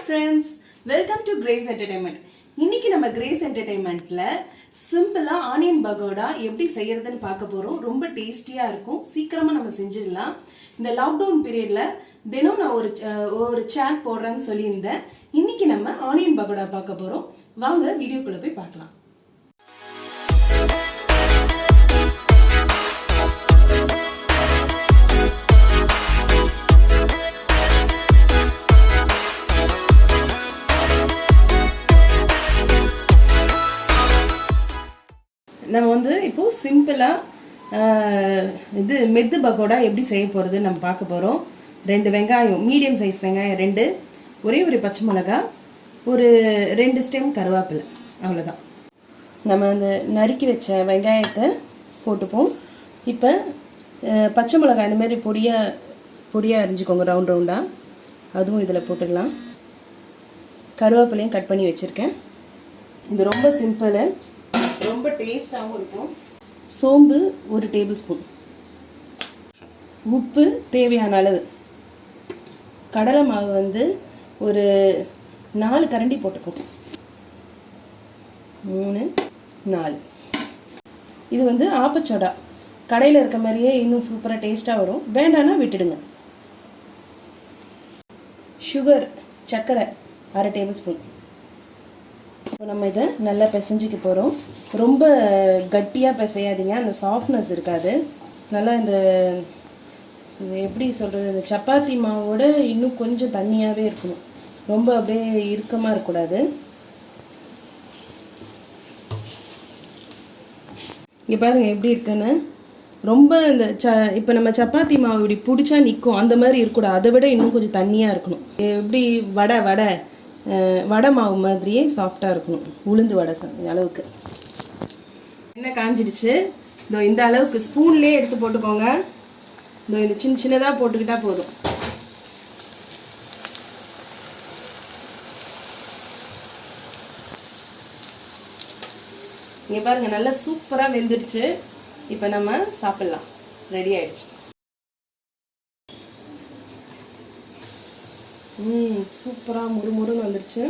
friends, welcome to Grace Entertainment. இன்னைக்கு நம்ம Grace Entertainmentல சிம்பிளா ஆனியன் பகோடா எப்படி செய்யறதுன்னு பார்க்க போறோம். ரொம்ப டேஸ்டியா இருக்கும். சீக்கிரமா நம்ம செஞ்சிடலாம். இந்த லாக்டவுன் பீரியட்ல தினம் நான் ஒரு சாட் போடுறேன்னு சொல்லியிருந்தேன். இன்னைக்கு நம்ம ஆனியன் பகோடா பார்க்க போறோம். வாங்க வீடியோக்குள்ள போய் பார்க்கலாம். நம்ம இப்போ சிம்பிளாக இது மெத்து பகோடா எப்படி செய்ய போகிறது நம்ம பார்க்க போகிறோம். 2 வெங்காயம், மீடியம் சைஸ் வெங்காயம் 2, ஒரே ஒரு பச்சை மிளகா, ஒரு 2 ஸ்டெம் கருவேப்பிலை, அவ்வளோதான். நம்ம அந்த நறுக்கி வச்ச வெங்காயத்தை போட்டுப்போம். இப்போ பச்சை மிளகாய் இந்த மாதிரி பொடியாக அரிஞ்சிக்கோங்க, ரவுண்டாக. அதுவும் இதில் போட்டுக்கலாம். கருவேப்பிலையும் கட் பண்ணி வச்சுருக்கேன். இது ரொம்ப சிம்பிளு, ரொம்ப டேஸ்டாகவும் இருக்கும். சோம்பு 1 டேபிள் ஸ்பூன், உப்பு தேவையான அளவு, கடலை மாவு ஒரு 4 கரண்டி போட்டுக்கோங்க. 3 4. இது ஆப்பச்சோடா கடையில் இருக்க மாதிரியே இன்னும் சூப்பராக டேஸ்ட்டாக வரும். வேண்டான்னா விட்டுடுங்க. சுகர், சர்க்கரை 1/2 டேபிள் ஸ்பூன். இப்போ நம்ம இதை நல்லா பிசைஞ்சிக்க போகிறோம். ரொம்ப கட்டியாக பிசையாதீங்க, அந்த சாஃப்ட்னஸ் இருக்காது. நல்லா இது எப்படி சொல்கிறது, இந்த சப்பாத்தி மாவோட இன்னும் கொஞ்சம் தண்ணியாகவே இருக்கணும். ரொம்ப அப்படியே இறுக்கமாக இருக்கக்கூடாது. இங்கே பாருங்கள் எப்படி இருக்குன்னு. ரொம்ப இந்த இப்போ நம்ம சப்பாத்தி மாவு இப்படி பிடிச்சா நிற்கும், அந்த மாதிரி இருக்கக்கூடாது. அதை விட இன்னும் கொஞ்சம் தண்ணியாக இருக்கணும். எப்படி வடை மாவு மாதிரியே சாஃப்டாக இருக்கணும். உளுந்து வடை அளவுக்கு. எண்ணெய் காஞ்சிடுச்சு. இந்த அளவுக்கு ஸ்பூன்லேயே எடுத்து போட்டுக்கோங்க. இந்த சின்னதாக போட்டுக்கிட்டா போதும். இங்கே பாருங்க, நல்லா சூப்பராக வெந்துடுச்சு. இப்போ நம்ம சாப்பிட்லாம். ரெடி ஆயிடுச்சு. சூப்பராக முறுமுறுன்னு வந்துருச்சு.